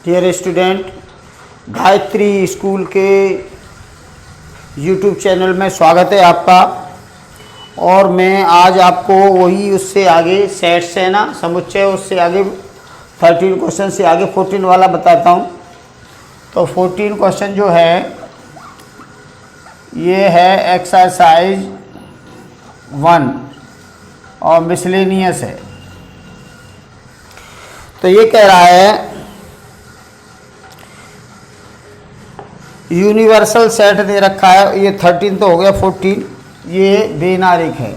Dear student, Gayatri school के YouTube channel में स्वागत है आपका। और मैं आज आपको वही उससे आगे सेट से ना समुच्चय उससे आगे 13 क्वेश्चन से आगे 14 वाला बताता हूँ। तो 14 क्वेश्चन जो है ये है एक्सरसाइज 1 और मिसलेनियस है। तो ये कह रहा है यूनिवर्सल सेट दे रखा है, ये 13 तो हो गया, 14 ये बेनारिक है।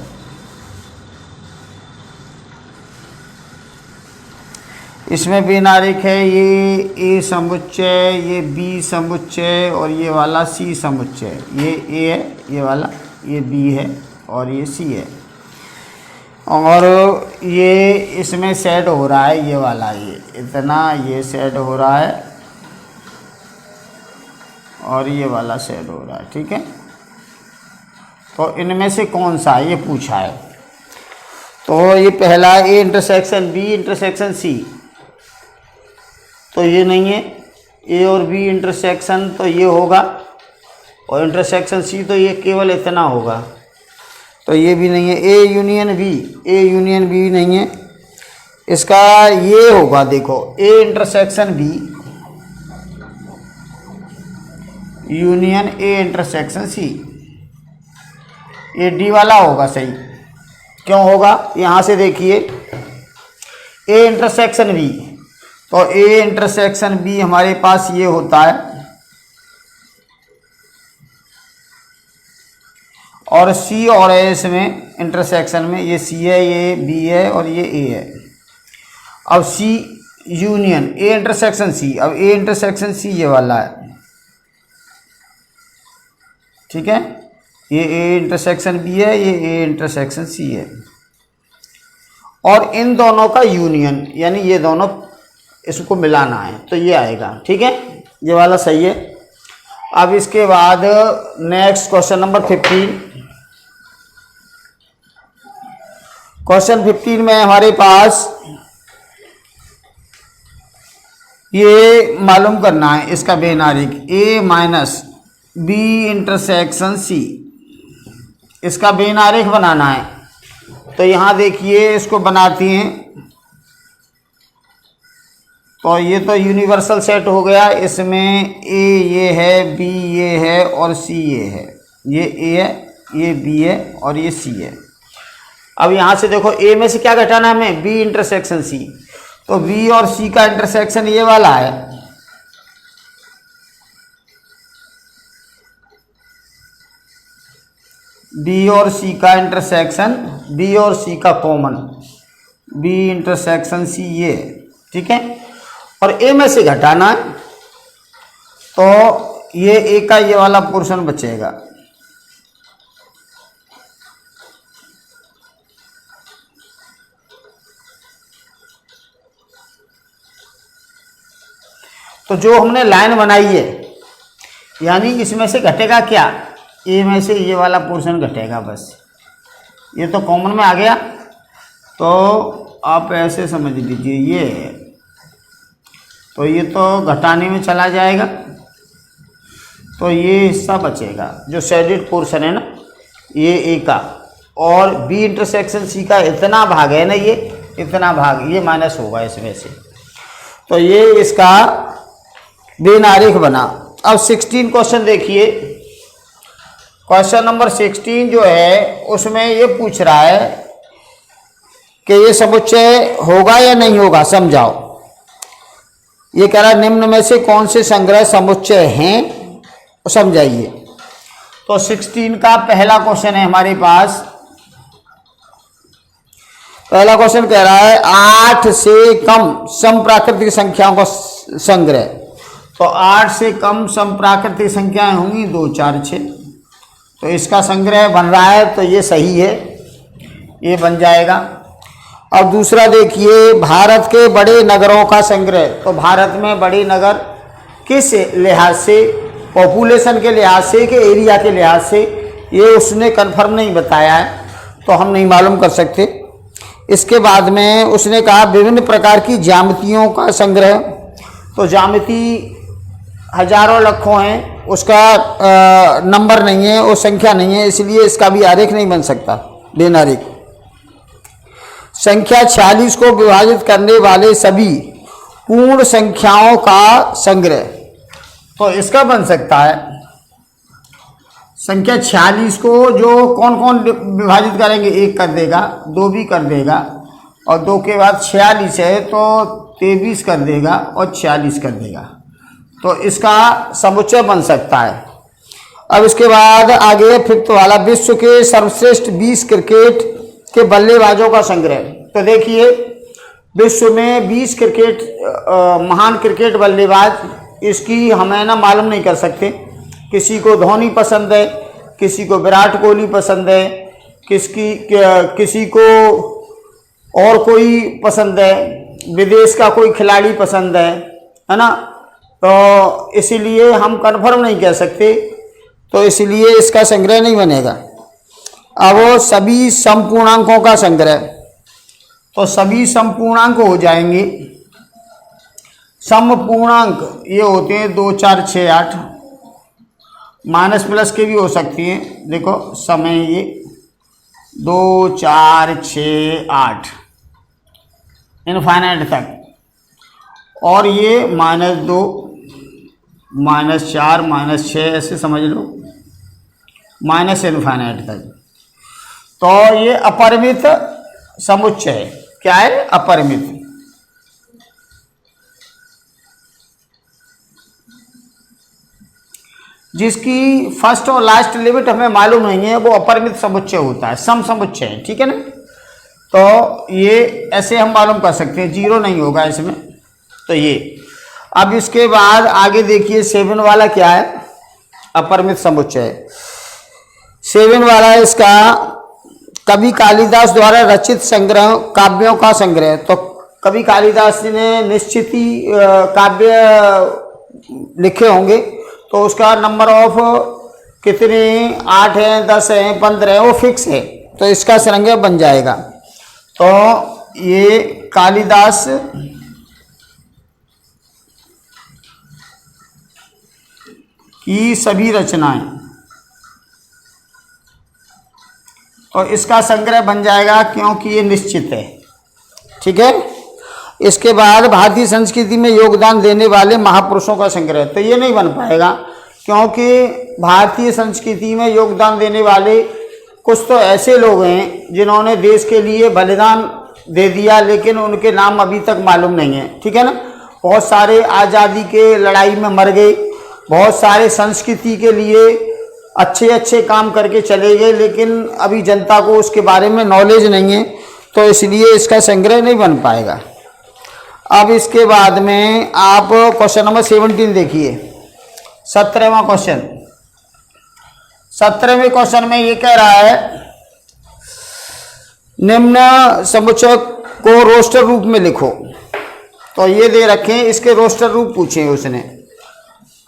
इसमें बेनारिक है ये ए समुच्चय, ये बी समुच्चय और ये वाला सी समुच्चय। ये ए है, ये वाला ये बी है और ये सी है। और ये इसमें सेट हो रहा है ये वाला, ये इतना ये सेट हो रहा है और ये वाला सेट हो रहा है। ठीक है, तो इनमें से कौन सा ये पूछा है। तो ये पहला A intersection B intersection C, तो ये नहीं है। ए और बी इंटरसेक्शन तो ये होगा और इंटरसेक्शन सी तो ये केवल इतना होगा, तो ये भी नहीं है। A union B, A union B नहीं है। इसका ये होगा, देखो A intersection B union A intersection C, ये डी वाला होगा। सही क्यों होगा, यहाँ से देखिए ए इंटरसेक्शन बी, तो ए इंटरसेक्शन बी हमारे पास ये होता है और सी और ए इसमें इंटरसेक्शन में ये सी है, ये बी है और ये ए है। अब सी यूनियन ए इंटरसेक्शन सी, अब ए इंटरसेक्शन सी ये वाला है। ठीक है, ये ए इंटरसेक्शन बी है, ये ए इंटरसेक्शन सी है और इन दोनों का यूनियन यानी ये दोनों इसको मिलाना है, तो ये आएगा। ठीक है, ये वाला सही है। अब इसके बाद नेक्स्ट क्वेश्चन नंबर 15। क्वेश्चन 15 में हमारे पास ये मालूम करना है इसका बेनारिक ए माइनस बी इंटरसेक्शन सी, इसका बेनारिक बनाना है। तो यहाँ देखिए इसको बनाती हैं, तो ये तो यूनिवर्सल सेट हो गया। इसमें ए ये है, बी ये है और सी ये है। ये ए है, ये बी है और ये सी है। अब यहाँ से देखो ए में से क्या घटाना है हमें, बी इंटरसेक्शन सी, तो बी और सी का इंटरसेक्शन ये वाला है। बी और सी का इंटरसेक्शन, बी और सी का कॉमन, बी इंटरसेक्शन सी ये। ठीक है, और ए में से घटाना है, तो ये ए का ये वाला पोर्शन बचेगा। तो जो हमने लाइन बनाई है यानी इसमें से घटेगा क्या, ए में से ये वाला पोर्शन घटेगा बस। ये तो कॉमन में आ गया, तो आप ऐसे समझ लीजिए ये है, तो ये तो घटाने में चला जाएगा, तो ये हिस्सा बचेगा जो शेडेड पोर्शन है ना, ये ए का। और बी इंटरसेक्शन सी का इतना भाग है ना, ये इतना भाग ये माइनस होगा इसमें से, तो ये इसका बेनारिक बना। अब 16 क्वेश्चन देखिए। क्वेश्चन नंबर 16 जो है उसमें ये पूछ रहा है कि ये समुच्चय होगा या नहीं होगा, समझाओ। ये कह रहा है निम्न में से कौन से संग्रह समुच्चय हैं, समझाइए। तो 16 का पहला क्वेश्चन है हमारे पास। पहला क्वेश्चन कह रहा है 8 से कम समप्राकृतिक संख्याओं का संग्रह। तो 8 से कम समप्राकृतिक संख्याएं होंगी 2, 4, 6, तो इसका संग्रह बन रहा है, तो ये सही है, ये बन जाएगा। अब दूसरा देखिए भारत के बड़े नगरों का संग्रह। तो भारत में बड़े नगर किस लिहाज से, पॉपुलेशन के लिहाज से कि एरिया के लिहाज से, ये उसने कन्फर्म नहीं बताया है, तो हम नहीं मालूम कर सकते। इसके बाद में उसने कहा विभिन्न प्रकार की ज्यामितियों का संग्रह। तो ज्यामिति हजारों लाखों हैं, उसका नंबर नहीं है, वो संख्या नहीं है, इसलिए इसका भी आरेख नहीं बन सकता बिन आरेख। संख्या 46 को विभाजित करने वाले सभी पूर्ण संख्याओं का संग्रह, तो इसका बन सकता है संख्या 46 को जो कौन कौन विभाजित करेंगे, 1 कर देगा, 2 भी कर देगा, और 2 के बाद 46 है तो 23 कर देगा और 46 कर देगा, तो इसका समुच्चय बन सकता है। अब इसके बाद आगे 5th वाला, विश्व के सर्वश्रेष्ठ 20 क्रिकेट के बल्लेबाजों का संग्रह। तो देखिए विश्व में 20 क्रिकेट महान क्रिकेट बल्लेबाज, इसकी हमें ना मालूम नहीं कर सकते। किसी को धोनी पसंद है, किसी को विराट कोहली पसंद है, किसी को और कोई पसंद है, विदेश का कोई खिलाड़ी पसंद है ना, तो इसीलिए हम कन्फर्म नहीं कह सकते, तो इसलिए इसका संग्रह नहीं बनेगा। अब वो सभी समपूर्णांकों का संग्रह, तो सभी समपूर्णांक हो जाएंगे। समपूर्णांक ये होते हैं 2, 4, 6, 8, माइनस प्लस के भी हो सकती हैं। देखो समय ये 2, 4, 6, 8 इनफाइनाइट तक, और ये -2, -4, -6 ऐसे समझ लो, माइनस इनफाइनाइट तक। तो ये अपरिमित समुच्चय क्या है, अपरिमित। जिसकी फर्स्ट और लास्ट लिमिट हमें मालूम नहीं है, वो अपरिमित समुच्चय होता है, सम समुच्चय है, ठीक है ना। तो ये ऐसे हम मालूम कर सकते हैं, 0 नहीं होगा इसमें, तो ये। अब इसके बाद आगे देखिए 7 वाला क्या है, अपरिमित समुच्चय। 7 वाला है इसका कवि कालिदास द्वारा रचित संग्रह काव्यों का संग्रह। तो कवि कालिदास जी ने निश्चित ही काव्य लिखे होंगे, तो उसका नंबर ऑफ कितने 8 हैं, 10 हैं, 15 हैं, वो फिक्स है, तो इसका संग्रह बन जाएगा। तो ये कालिदास की सभी रचनाएं, और इसका संग्रह बन जाएगा क्योंकि ये निश्चित है, ठीक है। इसके बाद भारतीय संस्कृति में योगदान देने वाले महापुरुषों का संग्रह, तो ये नहीं बन पाएगा क्योंकि भारतीय संस्कृति में योगदान देने वाले कुछ तो ऐसे लोग हैं जिन्होंने देश के लिए बलिदान दे दिया, लेकिन उनके नाम अभी तक मालूम नहीं है, ठीक है ना। बहुत सारे आज़ादी के लड़ाई में मर गए, बहुत सारे संस्कृति के लिए अच्छे अच्छे काम करके चले गए, लेकिन अभी जनता को उसके बारे में नॉलेज नहीं है, तो इसलिए इसका संग्रह नहीं बन पाएगा। अब इसके बाद में आप क्वेश्चन नंबर 17 देखिए, 17वां क्वेश्चन। 17वें क्वेश्चन में ये कह रहा है निम्न समुच्चय को रोस्टर रूप में लिखो। तो ये दे रखे हैं, इसके रोस्टर रूप पूछे उसने।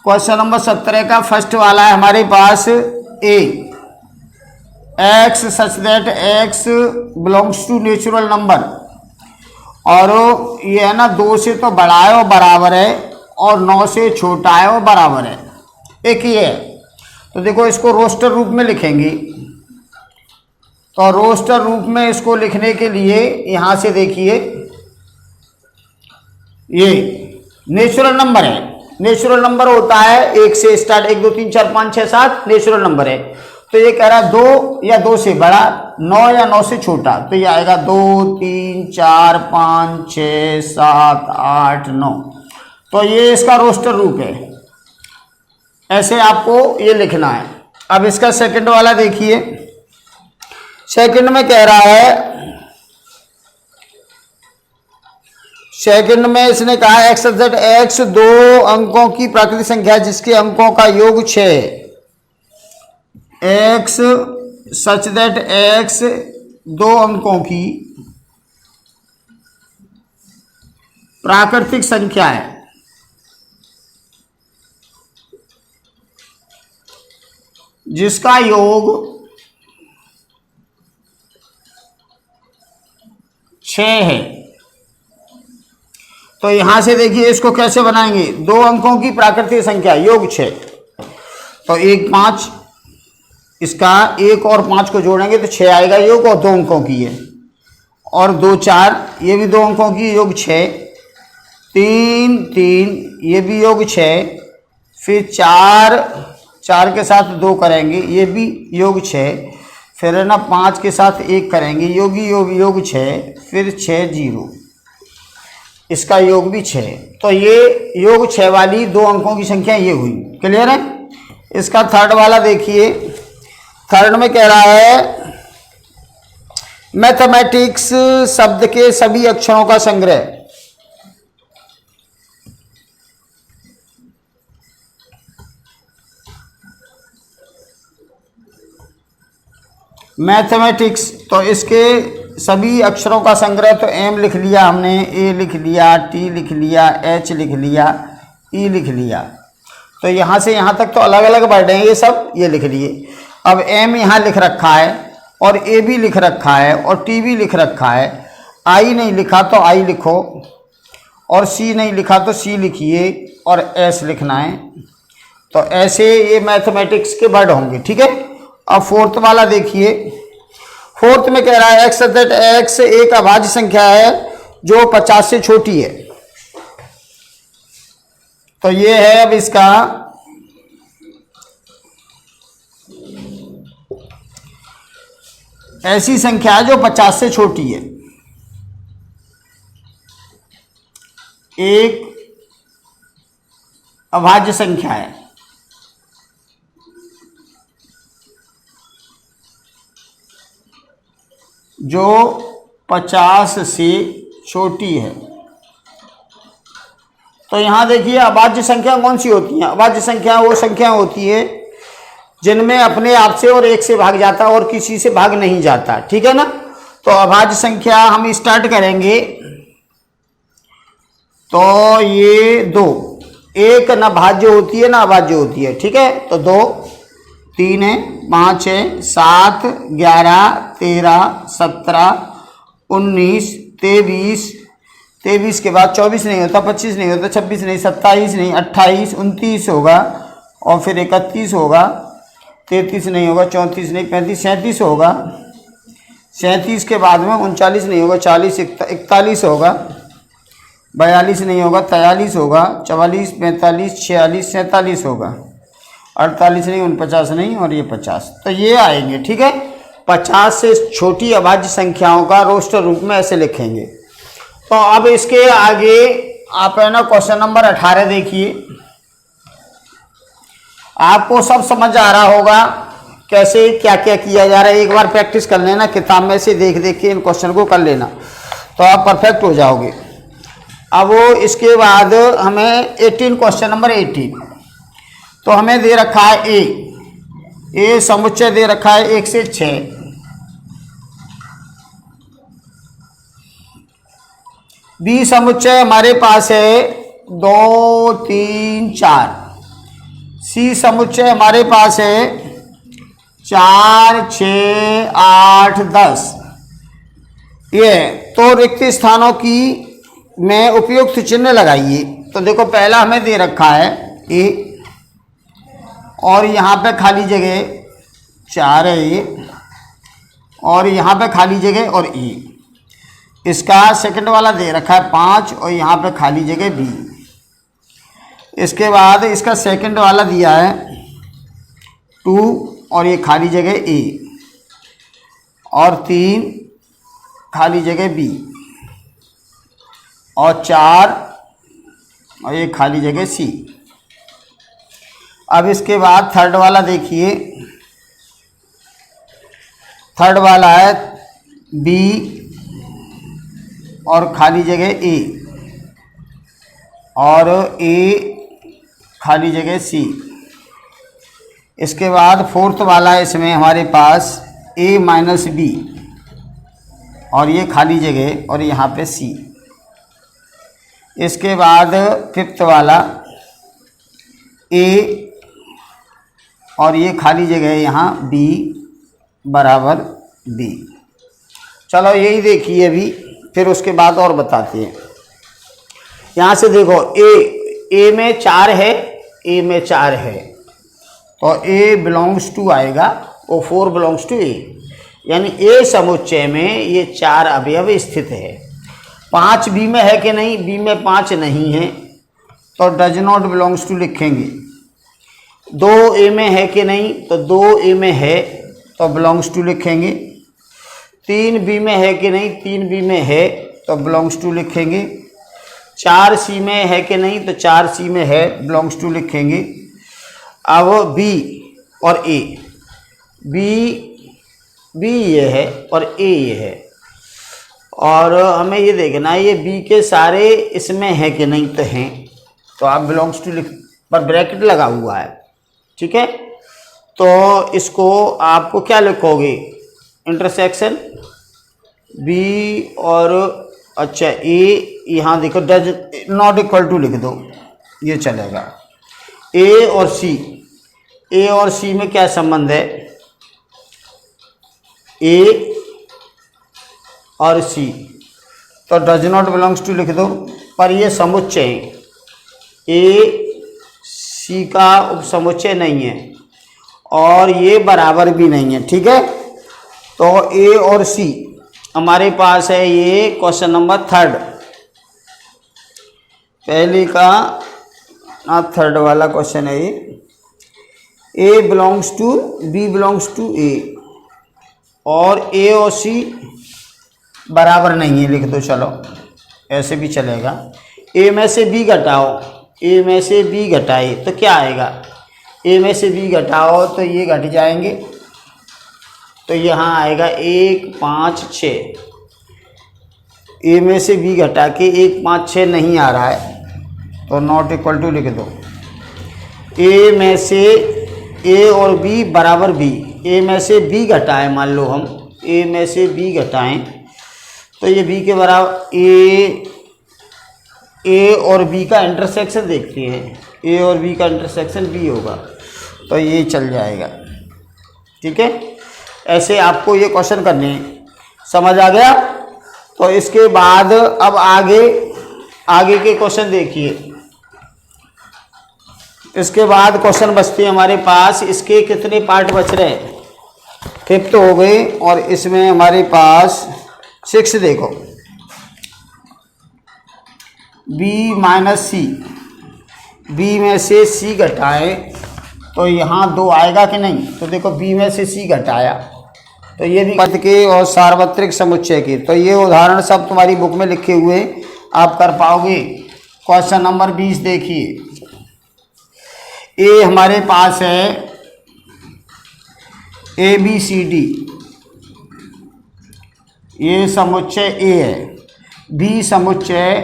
क्वेश्चन नंबर 17 का फर्स्ट वाला है हमारे पास, a x such that x belongs to natural number, और ये है ना 2 से तो बड़ा है वो बराबर है, और 9 से छोटा है वो बराबर है, एक ही है। तो देखो इसको रोस्टर रूप में लिखेंगे, तो रोस्टर रूप में इसको लिखने के लिए यहाँ से देखिए ये नेचुरल नंबर है। नेचुरल नंबर होता है 1 से स्टार्ट, 1 2 3 4 5 6 7 नेचुरल नंबर है। तो ये कह रहा है 2 या 2 से बड़ा, 9 या 9 से छोटा, तो ये आएगा 2 3 4 5 6 7 8 9। तो ये इसका रोस्टर रूप है, ऐसे आपको ये लिखना है। अब इसका सेकंड वाला देखिए, सेकंड में कह रहा है, सेकंड में इसने कहा एक्स जेड एक्स 2 अंकों की प्राकृतिक संख्या जिसके अंकों का योग 6 है। एक्स सच दैट एक्स 2 अंकों की प्राकृतिक संख्या है जिसका योग 6 है। तो यहाँ से देखिए इसको कैसे बनाएंगे, 2 अंकों की प्राकृतिक संख्या योग 6, तो 1 5, इसका 1 और 5 को जोड़ेंगे तो 6 आएगा योग, और 2 अंकों की है, और 2 4, ये भी 2 अंकों की योग 6, 3 3, ये भी योग 6, फिर 4 4 के साथ 2 करेंगे, ये भी योग 6, फिर है ना 5 के साथ 1 करेंगे, योग 6, फिर 6 0, इसका योग भी 6। तो ये योग 6 वाली 2 अंकों की संख्या ये हुई। क्लियर है? इसका थर्ड वाला देखिए, थर्ड में कह रहा है मैथमेटिक्स शब्द के सभी अक्षरों का संग्रह। मैथमेटिक्स, तो इसके सभी अक्षरों का संग्रह, तो एम लिख लिया हमने, ए लिख लिया, टी लिख लिया, एच लिख लिया, ई लिख लिया। तो यहाँ से यहाँ तक तो अलग अलग वर्ड हैं ये सब, ये लिख लिए। अब एम यहाँ लिख रखा है, और ए भी लिख रखा है, और टी भी लिख रखा है। आई नहीं लिखा तो आई लिखो, और सी नहीं लिखा तो सी लिखिए, और एस लिखना है। तो ऐसे ये मैथमेटिक्स के वर्ड होंगे। ठीक है? अब फोर्थ वाला देखिए, फोर्थ में कह रहा है एक्स दैट एक्स एक अभाज्य संख्या है जो 50 से छोटी है। तो ये है अब इसका ऐसी संख्या है जो 50 से छोटी है, एक अभाज्य संख्या है जो 50 से छोटी है। तो यहां देखिए अभाज्य संख्या कौन सी होती है? अभाज्य संख्या वो संख्या होती है जिनमें अपने आप से और एक से भाग जाता और किसी से भाग नहीं जाता। ठीक है ना? तो अभाज्य संख्या हम स्टार्ट करेंगे, तो ये 2, एक ना भाज्य होती है ना अभाज्य होती है। ठीक है? तो 2 3 है, 5 है, 7 11 13 17 19 23, 23 के बाद 24 नहीं होता, 25 नहीं होता, 26 नहीं, 27 नहीं, 28 29 होगा, और फिर 31 होगा, 33 नहीं होगा, 34 नहीं, 35 37 होगा, 37 के बाद में 39 नहीं होगा, 40 41 होगा, 42 नहीं होगा, 43 होगा, 44 45 46 47 होगा, 48 नहीं, 49 नहीं, और ये 50। तो ये आएंगे। ठीक है? 50 से छोटी अभाज्य संख्याओं का रोस्टर रूप में ऐसे लिखेंगे। तो अब इसके आगे आप है ना क्वेश्चन नंबर 18 देखिए, आपको सब समझ आ रहा होगा कैसे क्या क्या किया जा रहा है। एक बार प्रैक्टिस कर लेना, किताब में से देख देख के इन क्वेश्चन को कर लेना, तो आप परफेक्ट हो जाओगे। अब इसके बाद हमें 18 क्वेश्चन नंबर 18, तो हमें दे रखा है ए समुच्चय दे रखा है 1 से 6, बी समुच्चय हमारे पास है 2 3 4, सी समुच्चय हमारे पास है 4 6 8 10। ये तो रिक्त स्थानों की में उपयुक्त चिन्ह लगाइए। तो देखो पहला हमें दे रखा है ए, और यहाँ पे खाली जगह 4 है ये, और यहाँ पे खाली जगह और ई। इसका सेकंड वाला दे रखा है 5, और यहाँ पे खाली जगह बी। इसके बाद इसका सेकंड वाला दिया है 2, और ये खाली जगह ए, और 3 खाली जगह बी, और 4 और ये खाली जगह सी। अब इसके बाद थर्ड वाला देखिए, थर्ड वाला है बी और खाली जगह ए, और ए खाली जगह सी। इसके बाद फोर्थ वाला है इसमें हमारे पास ए माइनस बी, और ये खाली जगह, और यहाँ पे सी। इसके बाद फिफ्थ वाला ए, और ये खाली जगह है यहाँ बी बराबर बी। चलो यही देखिए अभी, फिर उसके बाद और बताते हैं। यहाँ से देखो ए में 4 है, ए में 4 है, तो ए बिलोंग्स टू आएगा, वो 4 बिलोंग्स टू ए, यानी ए समुच्चय में ये 4 अवयव स्थित है। 5 बी में है कि नहीं? बी में 5 नहीं है, तो डज नॉट बिलोंग्स टू लिखेंगे। 2 ए में है कि नहीं? तो 2 ए में है, तो बिलोंग्स टू लिखेंगे। 3 बी में है कि नहीं? 3 बी में है, तो बिलोंग्स टू लिखेंगे। 4 सी में है कि नहीं? तो 4 सी में है, बिलोंग्स टू लिखेंगे। अब बी और ए, बी ये है और ए ये है, और हमें ये देखना है ये बी के सारे इसमें है कि नहीं? तो हैं, तो आप बिलोंग्स टू लिख, पर ब्रैकेट लगा हुआ है, ठीक है। तो इसको आपको क्या लिखोगे? इंटरसेक्शन बी और अच्छा ए, यहाँ देखो डज नॉट इक्वल टू लिख दो, ये चलेगा। ए और सी, ए और सी में क्या संबंध है? ए और सी, तो डज नॉट बिलोंग्स टू लिख दो, पर ये समुच्चय है, ए सी का उपसमुच्चय नहीं है और ये बराबर भी नहीं है, ठीक है। तो ए और सी हमारे पास है, ये क्वेश्चन नंबर 3, पहले का 3rd वाला क्वेश्चन है ये। A belongs to, B belongs to A, और ए और सी बराबर नहीं है, लिख दो, चलो ऐसे भी चलेगा। ए में से बी घटाओ, ए में से बी घटाए तो क्या आएगा? ए में से बी घटाओ तो ये घट जाएंगे, तो यहाँ आएगा 1 5 6। ए में से बी घटा के 1 5 6 नहीं आ रहा है, तो नॉट इक्वल टू लिख दो। ए में से ए और बी बराबर बी, ए में से बी घटाएं, मान लो हम ए में से बी घटाएं तो ये बी के बराबर, ए और बी का इंटरसेक्शन देखते हैं, ए और बी का इंटरसेक्शन बी होगा, तो ये चल जाएगा, ठीक है। ऐसे आपको ये क्वेश्चन करने हैं, समझ आ गया? तो इसके बाद अब आगे के क्वेश्चन देखिए। इसके बाद क्वेश्चन बचते हैं हमारे पास, इसके कितने पार्ट बच रहे हैं? 5th हो गए, और इसमें हमारे पास 6 देखो, b माइनस सी, बी में से सी घटाए तो यहाँ 2 आएगा कि नहीं? तो देखो b में से सी घटाया तो ये भी पद के और सार्वत्रिक समुच्चय के, तो ये उदाहरण सब तुम्हारी बुक में लिखे हुए आप कर पाओगे। क्वेश्चन नंबर 20 देखिए। ए हमारे पास है ए बी सी डी, ये समुच्चय ए है, बी समुच्चय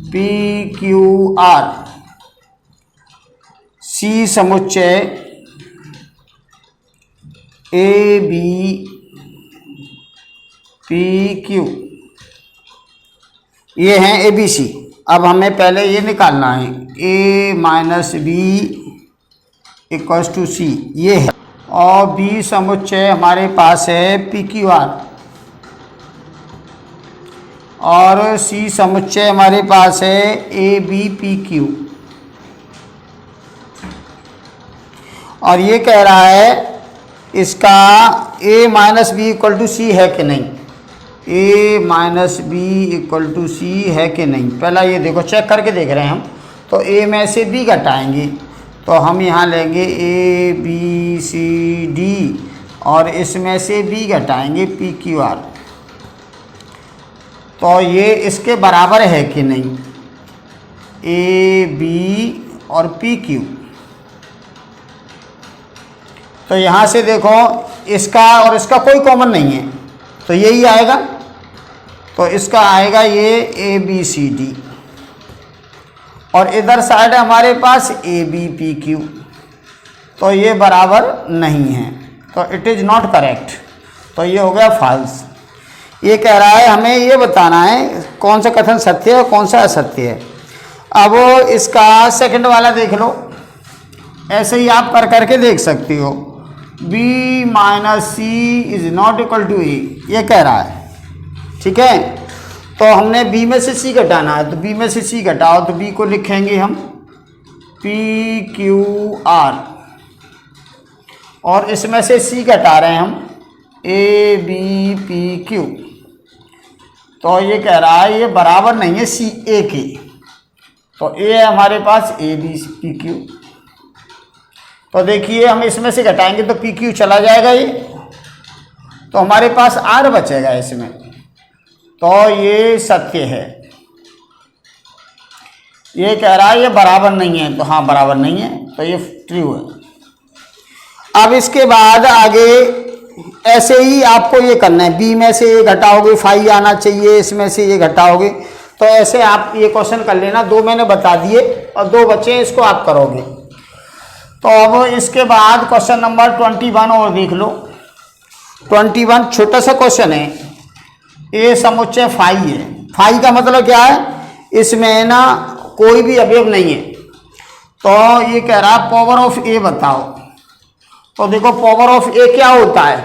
पी क्यू आर, सी समुच्चय ए बी पी क्यू, ये हैं ए बी सी। अब हमें पहले ये निकालना है, ए माइनस बी इक्वल्स टू सी, ये है, और बी समुच्चय हमारे पास है पी क्यू आर, और सी समुच्चय हमारे पास है ए बी पी क्यू। और ये कह रहा है इसका ए माइनस बी इक्वल टू सी है कि नहीं, ए माइनस बी इक्वल टू सी है कि नहीं, पहला ये देखो, चेक करके देख रहे हैं हम। तो ए में से बी घटाएंगे तो हम यहाँ लेंगे ए बी सी डी, और इसमें से बी घटाएंगे पी क्यू आर, तो ये इसके बराबर है कि नहीं, ए बी और पी क्यू। तो यहाँ से देखो इसका और इसका कोई कॉमन नहीं है, तो यही आएगा, तो इसका आएगा ये ए बी सी डी, और इधर साइड है हमारे पास ए बी पी क्यू, तो ये बराबर नहीं है, तो इट इज़ नॉट करेक्ट, तो ये हो गया फॉल्स। ये कह रहा है हमें ये बताना है कौन सा कथन सत्य है और कौन सा असत्य है। अब इसका सेकंड वाला देख लो, ऐसे ही आप कर करके देख सकती हो, b minus C is not equal to A, ये कह रहा है, ठीक है। तो हमने बी में से सी घटाना है, तो बी में से सी घटाओ, तो बी को लिखेंगे हम पी क्यू आर, और इसमें से सी घटा रहे हैं हम ए बी पी क्यू। तो ये कह रहा है ये बराबर नहीं है सी ए के, तो ए है हमारे पास ए बी पी क्यू। तो देखिए हम इसमें से घटाएंगे तो पी क्यू चला जाएगा ये, तो हमारे पास आर बचेगा इसमें। तो ये सत्य है। ये कह रहा है ये बराबर नहीं है, तो हाँ बराबर नहीं है, तो ये ट्रू है। अब इसके बाद आगे ऐसे ही आपको ये करना है, बी में से ये घटाओगे फाई आना चाहिए, इसमें से ये घटाओगे, तो ऐसे आप ये क्वेश्चन कर लेना। 2 मैंने बता दिए और 2 बचे, इसको आप करोगे। तो अब इसके बाद क्वेश्चन नंबर 21 और देख लो। 21 छोटा सा क्वेश्चन है, ये समुच्चय फाई है। फाई का मतलब क्या है, इसमें ना कोई भी अवयव नहीं है। तो ये कह रहा है पावर ऑफ ए बताओ। तो देखो पावर ऑफ ए क्या होता है,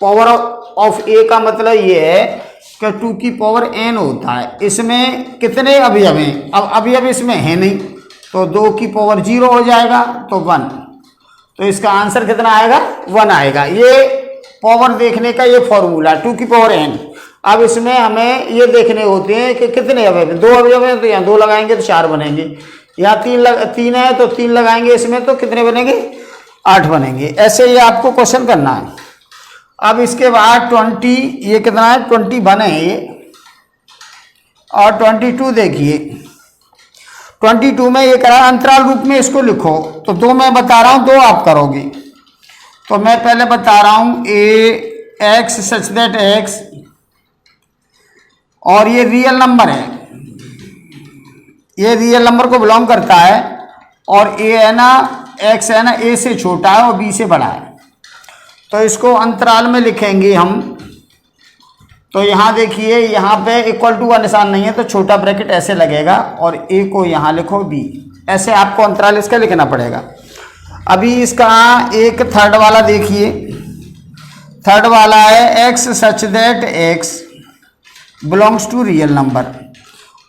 पावर ऑफ ए का मतलब ये है कि 2 की पावर n होता है। इसमें कितने अवयव हैं, अब अवयव इसमें है नहीं, तो 2 की पावर 0 हो जाएगा, तो 1। तो इसका आंसर कितना आएगा, 1 आएगा। ये पावर देखने का ये फॉर्मूला 2 की पावर n। अब इसमें हमें ये देखने होते हैं कि कितने अवयव हैं। 2 अवयव हैं तो यहाँ 2 लगाएंगे तो 4 बनेंगे, यहाँ 3 है तो 3 लगाएंगे इसमें, तो कितने बनेंगे, 8 बनेंगे। ऐसे ही आपको क्वेश्चन करना है। अब इसके बाद 20, ये कितना है 21 है ये, और 22 देखिए। 22 में ये करा अंतराल रूप में इसको लिखो, तो 2 मैं बता रहा हूँ, 2 आप करोगे। तो मैं पहले बता रहा हूँ ए एक्स सच दैट एक्स, और ये रियल नंबर है, ये रियल नंबर को बिलोंग करता है, और ए है ना एक्स है ना ए से छोटा है और बी से बड़ा है। तो इसको अंतराल में लिखेंगे हम। तो यहाँ देखिए यहाँ पे इक्वल टू का निशान नहीं है, तो छोटा ब्रैकेट ऐसे लगेगा, और ए को यहाँ लिखो बी। ऐसे आपको अंतराल इसका लिखना पड़ेगा। अभी इसका एक थर्ड वाला देखिए, थर्ड वाला है x such that x belongs to real number,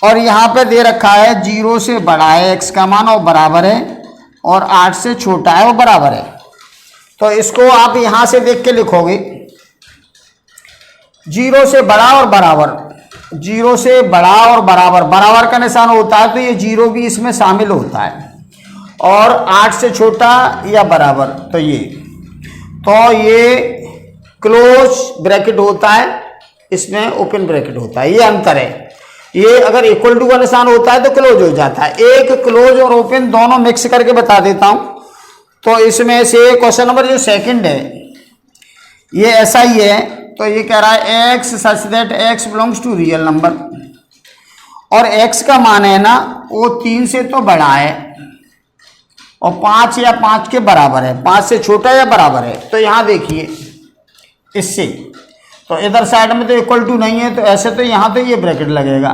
और यहाँ पे दे रखा है 0 से बड़ा है एक्स का मान और बराबर है, और 8 से छोटा है वो बराबर है। तो इसको आप यहाँ से देख के लिखोगे 0 से बड़ा और बराबर, 0 से बड़ा और बराबर, बराबर का निशान होता है तो ये 0 भी इसमें शामिल होता है, और 8 से छोटा या बराबर, तो ये क्लोज ब्रैकेट होता है, इसमें ओपन ब्रैकेट होता है। ये अंतर है। ये अगर इक्वल टू का निशान होता है तो क्लोज हो जाता है। एक क्लोज और ओपन दोनों मिक्स करके बता देता हूं। तो इसमें से क्वेश्चन नंबर जो सेकंड है ये ऐसा ही है। तो ये कह रहा है x such that x belongs to real number, और एक्स का मान है ना वो 3 से तो बड़ा है और 5 या 5 के बराबर है, 5 से छोटा या बराबर है। तो यहाँ देखिए इससे, तो इधर साइड में तो इक्वल टू नहीं है, तो ऐसे तो यहाँ तो ये ब्रैकेट लगेगा,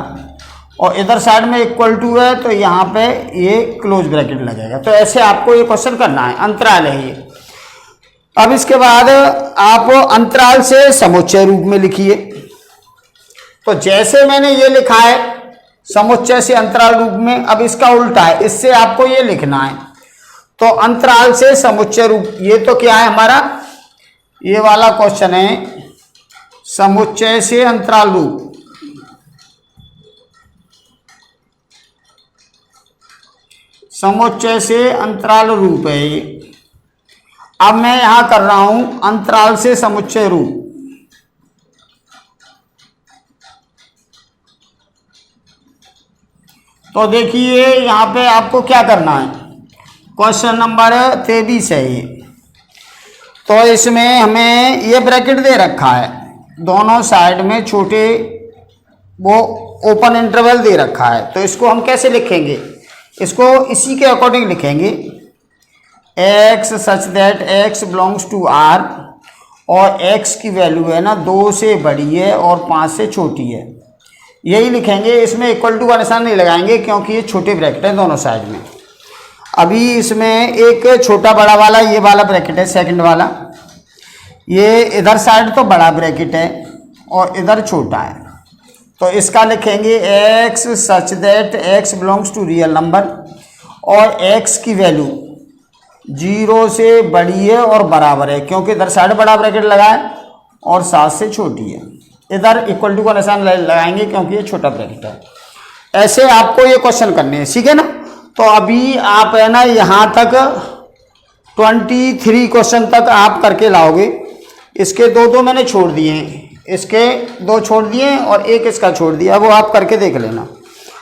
और इधर साइड में इक्वल टू है तो यहाँ पे ये क्लोज ब्रैकेट लगेगा। तो ऐसे आपको ये क्वेश्चन करना है, अंतराल है ये। अब इसके बाद आप अंतराल से समुच्चय रूप में लिखिए। तो जैसे मैंने ये लिखा है समुच्चय से अंतराल रूप में, अब इसका उल्टा है, इससे आपको ये लिखना है। तो अंतराल से समुच्चय रूप, ये तो क्या है हमारा, ये वाला क्वेश्चन है समुच्चय से अंतराल रूप। समुच्चय से अंतराल रूप है ये। अब मैं यहां कर रहा हूं अंतराल से समुच्चय रूप। तो देखिए यहां पे आपको क्या करना है, क्वेश्चन नंबर 23 है ये। तो इसमें हमें ये ब्रैकेट दे रखा है, दोनों साइड में छोटे वो ओपन इंटरवल दे रखा है। तो इसको हम कैसे लिखेंगे, इसको इसी के अकॉर्डिंग लिखेंगे, x such that x belongs to R, और एक्स की वैल्यू है ना 2 से बड़ी है और 5 से छोटी है, यही लिखेंगे। इसमें इक्वल टू का निशान नहीं लगाएंगे क्योंकि ये छोटे ब्रैकेट है दोनों साइड में। अभी इसमें एक छोटा बड़ा वाला ये वाला ब्रैकेट है सेकंड वाला, ये इधर साइड तो बड़ा ब्रैकेट है और इधर छोटा है। तो इसका लिखेंगे x such that x belongs to real number और x की वैल्यू 0 से बड़ी है और बराबर है, क्योंकि इधर साइड बड़ा ब्रैकेट लगाए और 7 से छोटी है। इधर इक्वल टू का निशान लगाएंगे क्योंकि ये छोटा ब्रैकेट है। ऐसे आपको ये क्वेश्चन करने हैं, ठीक है ना। तो अभी आप है ना यहाँ तक 23 क्वेश्चन तक आप करके लाओगे। इसके दो मैंने छोड़ दिए हैं, इसके 2 छोड़ दिए और एक इसका छोड़ दिया, वो आप करके देख लेना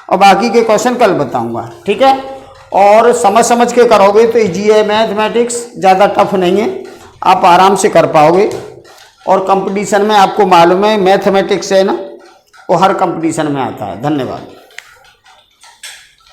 और बाकी के क्वेश्चन कल बताऊंगा, ठीक है। और समझ के करोगे तो इजी है मैथमेटिक्स, ज़्यादा टफ नहीं है, आप आराम से कर पाओगे। और कंपटीशन में आपको मालूम है मैथमेटिक्स है ना, वो हर कंपटीशन में आता है। धन्यवाद।